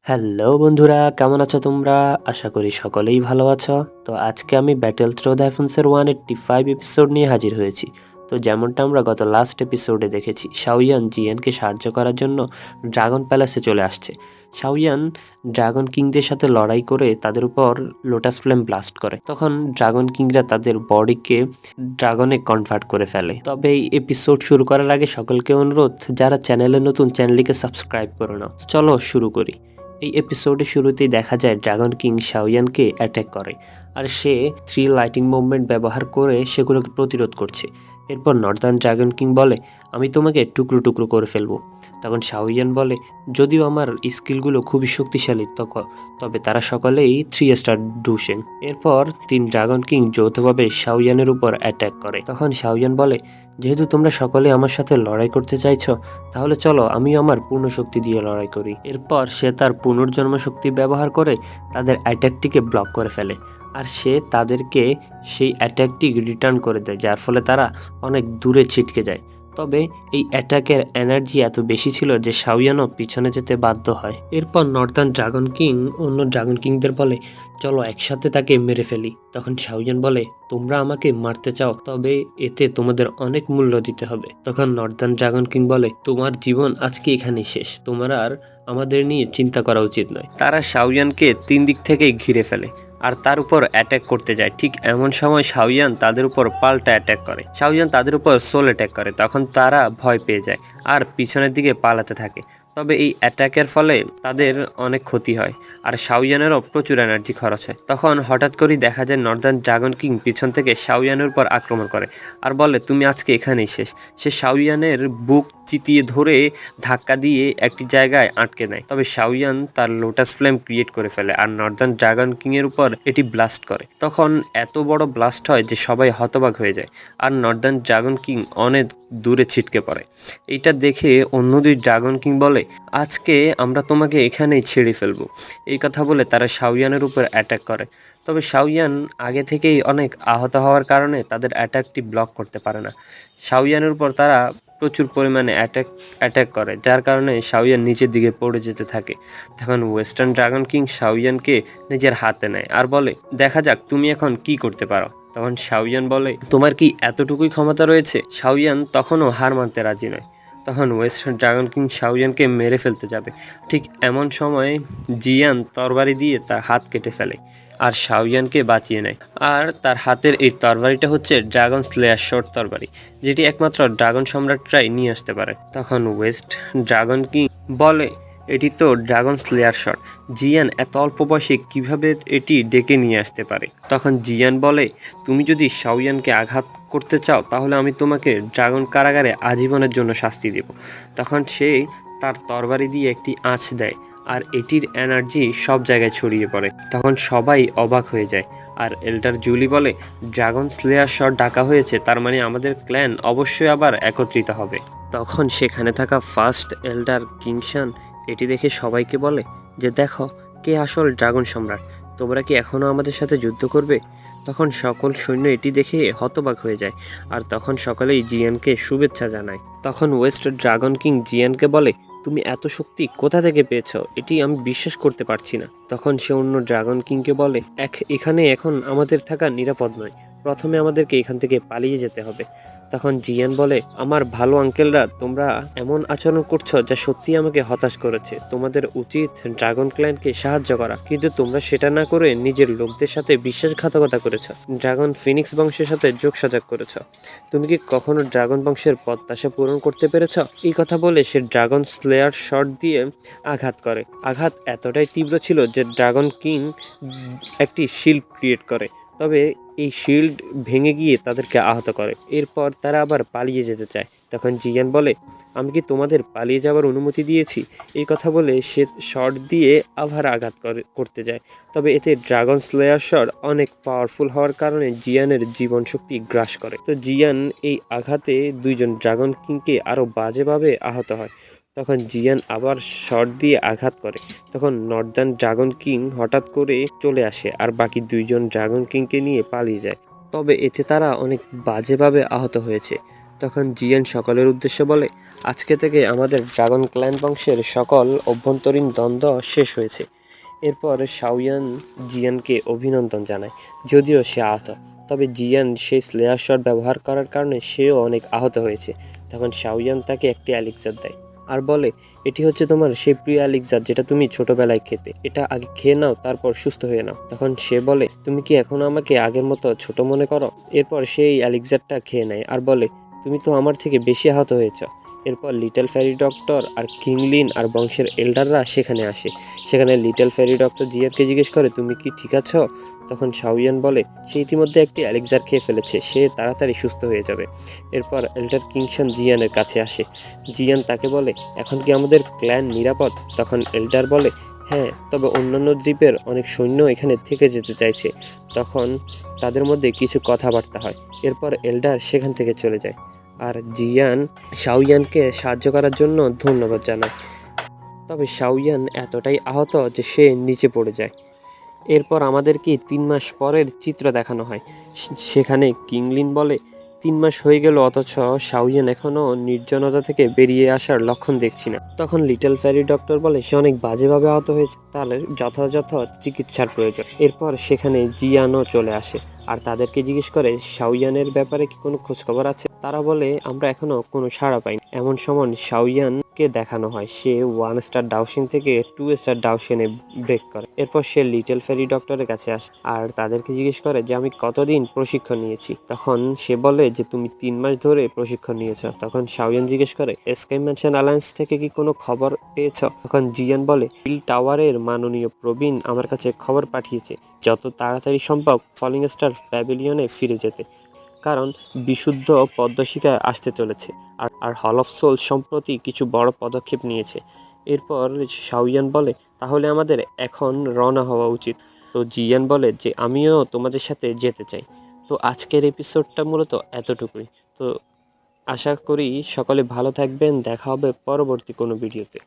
Hello বন্ধুরা, কেমন আছো তোমরা? আশা করি সকলেই ভালো আছো। তো আজকে আমি ব্যাটেল থ্রো দ্য হেভেন্সের 185 এপিসোড নিয়ে হাজির হয়েছি। তো যেমনটা আমরা গত লাস্ট এপিসোডে দেখেছি, শাওয়ান জিয়ানকে সাহায্য করার জন্য ড্রাগন প্যালেসে চলে আসছে। শাওয়ান ড্রাগন কিংদের সাথে লড়াই করে তাদের উপর লোটাস ফ্লেম ব্লাস্ট করে। তখন ড্রাগন কিংরা তাদের বডিকে ড্রাগনে কনভার্ট করে ফেলে। তবে এই এপিসোড শুরু করার আগে সকলকে অনুরোধ, যারা চ্যানেলে নতুন চ্যানেলটিকে সাবস্ক্রাইব করে নাও। চলো শুরু করি। এই এপিসোডের শুরুতেই দেখা যায় ড্রাগন কিং শাওয়ানকে অ্যাটাক করে, আর সে 3 লাইটিং মুভমেন্ট ব্যবহার করে সেগুলোকে প্রতিরোধ করছে। এরপর নর্দার্ন ড্রাগন কিং বলে, আমি তোমাকে টুকরো টুকরো করে ফেলবো। তখন শাওয়ান বলে, যদিও আমার স্কিলগুলো খুবই শক্তিশালী, তবে তারা সকলেই 3 স্টার ডুশেন। এরপর 3 ড্রাগন কিং যৌথভাবে শাওয়ানের উপর অ্যাটাক করে। তখন শাওয়ান বলে, যেহেতু তোমরা সকলে আমার সাথে লড়াই করতে চাইছো, তাহলে চলো আমি আমার পূর্ণ শক্তি দিয়ে লড়াই করি। এরপর সে তার পুনর্জন্ম শক্তি ব্যবহার করে তাদের অ্যাটাকটিকে ব্লক করে ফেলে, আর সে তাদেরকে সেই অ্যাটাকটি রিটার্ন করে দেয়, যার ফলে তারা অনেক দূরে ছিটকে যায়। তবে এই অ্যাটাকের এনার্জি এত বেশি ছিল যে শাওয়ানও পিছনে যেতে বাধ্য হয়। এরপর নর্দার্ন ড্রাগন কিং অন্য ড্রাগন কিংদের বলে, চলো একসাথে তাকে মেরে ফেলি। তখন শাওয়ান বলে, তোমরা আমাকে মারতে চাও, তবে এতে তোমাদের অনেক মূল্য দিতে হবে। তখন নর্দার্ন ড্রাগন কিং বলে, তোমার জীবন আজকে এখানেই শেষ, তোমার আর আমাদের নিয়ে চিন্তা করা উচিত নয়। তারা শাওয়ানকে 3 দিক থেকেই ঘিরে ফেলে আর তার উপর অ্যাটাক করতে যায়। ঠিক এমন সময় শাওয়ান তাদের উপর পাল্টা অ্যাটাক করে। শাওয়ান তাদের উপর সোল অ্যাটাক করে। তখন তারা ভয় পেয়ে যায় আর পিছনের দিকে পালাতে থাকে। তবে এই অ্যাটাকের ফলে তাদের অনেক ক্ষতি হয়, আর শাওয়ানেরও প্রচুর এনার্জি খরচ হয়। তখন হঠাৎ করেই দেখা যায় নর্দার্ন ড্রাগন কিং পিছন থেকে শাওয়ানের উপর আক্রমণ করে আর বলে, তুমি আজকে এখানেই শেষ। সে শাওয়ানের বুক চিতিয়ে ধরে ধাক্কা দিয়ে একটি জায়গায় আটকে দেয়। তবে শাওয়ান তার লোটাস ফ্লেম ক্রিয়েট করে ফেলে আর নর্দার্ন ড্রাগন কিং এর উপর এটি ব্লাস্ট করে। তখন এত বড় ব্লাস্ট হয় যে সবাই হতবাক হয়ে যায় আর নর্দার্ন ড্রাগন কিং অনেক দূরে ছিটকে পড়ে। এটা দেখে অন্য 2 ড্রাগন কিং বলে, আজকে আমরা তোমাকে এখানেই ছেড়ে ফেলবো। এই কথা বলে তারা শাওয়ানের উপর অ্যাটাক করে। তবে শাওয়ান আগে থেকেই অনেক আহত হওয়ার কারণে তাদের অ্যাটাকটি ব্লক করতে পারে না। শাওয়ানের উপর তারা প্রচুর পরিমাণে অ্যাটাক করে, যার কারণে শাওয়ান নিচের দিকে পড়ে যেতে থাকে। তখন ওয়েস্টার্ন ড্রাগন কিং শাওয়ানকে নিজের হাতে নেয় আর বলে, দেখা যাক তুমি এখন কি করতে পারো। তখন শাওয়ান বলে, তোমার কি এতটুকুই ক্ষমতা রয়েছে? শাওয়ান তখনও হার মানতে রাজি নয়। তখন ওয়েস্টার্ন ড্রাগন কিং শাওয়ানকে মেরে ফেলতে যাবে। ঠিক এমন সময় জিয়ান তরবারি দিয়ে তার হাত কেটে ফেলে আর শাওয়ানকে বাঁচিয়ে নেয়। আর তার হাতের এই তরবারিটা হচ্ছে ড্রাগন স্লেয়ার শর্ট তরবারি, যেটি একমাত্র ড্রাগন সম্রাটরাই নিয়ে আসতে পারে। তখন ওয়েস্ট ড্রাগন কিং বলে, এটি তো ড্রাগন স্লেয়ার শট, জিয়ান এত অল্প বয়সে কিভাবে এটি ডেকে নিয়ে আসতে পারে? তখন জিয়ান বলে, তুমি যদি শাওয়ানকে আঘাত করতে চাও তাহলে আমি তোমাকে ড্রাগন কারাগারে আজীবনের জন্য শাস্তি দেব। তখন সে তার তরবারি দিয়ে একটি আঁচ দেয় আর এটির এনার্জি সব জায়গায় ছড়িয়ে পড়ে। তখন সবাই অবাক হয়ে যায় আর এল্ডার জুলি বলে, ড্রাগন স্লেয়ার শট ডাকা হয়েছে, তার মানে আমাদের ক্ল্যান অবশ্যই আবার একত্রিত হবে। তখন সেখানে থাকা ফার্স্ট এল্ডার কিংশন এটি দেখে সবাইকে বলে যে, দেখো কে আসল ড্রাগন সম্রাট, তোমরা কি এখনও আমাদের সাথে যুদ্ধ করবে? তখন সকল সৈন্য এটি দেখে হতবাক হয়ে যায় আর তখন সকলেই জিয়ানকে শুভেচ্ছা জানায়। তখন ওয়েস্ট ড্রাগন কিং জিয়ানকে বলে, তুমি এত শক্তি কোথা থেকে পেয়েছো? এটি আমি বিশ্বাস করতে পারছি না। তখন সে অন্য ড্রাগন কিংকে বলে, এখানে এখন আমাদের থাকা নিরাপদ নয়, প্রথমে আমাদেরকে এখান থেকে পালিয়ে যেতে হবে। তখন জিয়ান বলে, আমার ভালো আঙ্কেলরা, তোমরা এমন আচরণ করছো যা সত্যি আমাকে হতাশ করেছে। তোমাদের উচিত ড্রাগন ক্ল্যানকে সাহায্য করা, কিন্তু তোমরা সেটা না করে নিজের লোকদের সাথে বিশ্বাসঘাতকতা করেছ, ড্রাগন ফিনিক্স বংশের সাথে যোগসাজগ করেছ। তুমি কি কখনো ড্রাগন বংশের প্রত্যাশা পূরণ করতে পেরেছ? এই কথা বলে সে ড্রাগন স্লেয়ার শট দিয়ে আঘাত করে। আঘাত এতটাই তীব্র ছিল যে ড্রাগন কিং একটি শিল্ড ক্রিয়েট করে, তবে এই শিল্ড ভেঙে গিয়ে তাদেরকে আহত করে। এরপর তারা আবার পালিয়ে যেতে চায়। তখন জিয়ান বলে, আমি কি তোমাদের পালিয়ে যাওয়ার অনুমতি দিয়েছি? এই কথা বলে সে শট দিয়ে আবার আঘাত করতে যায়। তবে এতে ড্রাগন স্লেয়ার শট অনেক পাওয়ারফুল হওয়ার কারণে জিয়ানের জীবন শক্তি গ্রাস করে। তো জিয়ান এই আঘাতে 2 জন ড্রাগন কিংকে আরও বাজেভাবে আহত হয়। তখন জিয়ান আবার শট দিয়ে আঘাত করে। তখন নর্দার্ন ড্রাগন কিং হঠাৎ করে চলে আসে আর বাকি 2 জন ড্রাগন কিংকে নিয়ে পালিয়ে যায়। তবে এতে তারা অনেক বাজেভাবে আহত হয়েছে। তখন জিয়ান সকলের উদ্দেশ্যে বলে, আজকে থেকে আমাদের ড্রাগন ক্ল্যান বংশের সকল অভ্যন্তরীণ দ্বন্দ্ব শেষ হয়েছে। এরপর শাওয়ান জিয়ানকে অভিনন্দন জানায়, যদিও সে আহত। তবে জিয়ান সেই স্লেয়ার শট ব্যবহার করার কারণে সেও অনেক আহত হয়েছে। তখন শাওয়ান তাকে একটি এলিক্সার দেয় আর বলে, এটি হচ্ছে তোমার সেই প্রিয় এলিক্সার যেটা তুমি ছোটবেলায় খেতে, এটা আগে খেয়ে নাও, তারপর সুস্থ হয়ে নাও। তখন সে বলে, তুমি কি এখন আমাকে আগের মতো ছোট মনে করো? এরপর সেই এলিক্সারটা খেয়ে নেয় আর বলে, তুমি তো আমার থেকে বেশি আহত হয়েছ। এরপর লিটল ফেরি ডক্টর আর কিংলিন আর বংশের এল্ডাররা সেখানে আসে। সেখানে লিটল ফেরি ডক্টর জিয়ানকে জিজ্ঞেস করে, তুমি কি ঠিক আছো? তখন শাওয়ান বলে, সে ইতিমধ্যে একটি এলিক্সার খেয়ে ফেলেছে, সে তাড়াতাড়ি সুস্থ হয়ে যাবে। এরপর এল্ডার কিংসন জিয়ানের কাছে আসে। জিয়ান তাকে বলে, এখন কি আমাদের ক্ল্যান নিরাপদ? তখন এল্ডার বলে, হ্যাঁ, তবে অন্যান্য দ্বীপের অনেক সৈন্য এখানে থেকে যেতে চাইছে। তখন তাদের মধ্যে কিছু কথাবার্তা হয়। এরপর এল্ডার সেখান থেকে চলে যায় আর জিয়ান শাওয়ানকে সাহায্য করার জন্য ধন্যবাদ জানায়। তবে শাওয়ান এতটাই আহত যে সে নিচে পড়ে যায়। এরপর আমাদেরকে ৩ মাস পরের চিত্র দেখানো হয়। সেখানে কিংলিন বলে, ৩ মাস হয়ে গেল অথচ শাওয়ান এখনও নির্জনতা থেকে বেরিয়ে আসার লক্ষণ দেখছি না। তখন লিটল ফেরি ডক্টর বলে, সে অনেক বাজেভাবে আহত হয়েছে, তার যথাযথ চিকিৎসার প্রয়োজন। এরপর সেখানে জিয়ানও চলে আসে আর তাদেরকে জিজ্ঞেস করে, শাওয়ানের ব্যাপারে কি কোনো খোঁজখবর আছে? তারা বলে, আমরা এখনো কোনো সাড়া পাইনি। এমন সময় শাওয়ানকে দেখানো হয় সে 1 স্টার ডাউশিং থেকে 2 স্টার ডাউশিনে ব্রেক করে। এরপর সে লিটল ফেরি ডক্টরের কাছে আসে আর তাদেরকে জিজ্ঞেস করে যে আমি কতদিন প্রশিক্ষণ নিয়েছি। তখন সে বলে যে তুমি 3 মাস ধরে প্রশিক্ষণ নিয়েছ। তখন শাওয়ান জিজ্ঞেস করে, স্কাই ম্যানশন অ্যালায়েন্স থেকে কি কোনো খবর পেয়েছ? তখন জিয়ান বলে, হিল টাওয়ারের মাননীয় প্রবীণ আমার কাছে খবর পাঠিয়েছে যত তাড়াতাড়ি সম্ভব ফলিং স্টার প্যাভিলিয়নে ফিরে যেতে, কারণ বিশুদ্ধ পদ্মশিখা আসতে চলেছে আর হল অফ সোল সম্প্রতি কিছু বড় পদক্ষেপ নিয়েছে। এরপর শাওয়ান বলে, তাহলে আমাদের এখন রওনা হওয়া উচিত। তো জিয়ান বলে যে আমিও তোমাদের সাথে যেতে চাই। তো আজকের এপিসোডটা মূলত এতটুকুই। তো আশা করি সকলে ভালো থাকবেন, দেখা হবে পরবর্তী কোনো ভিডিওতে।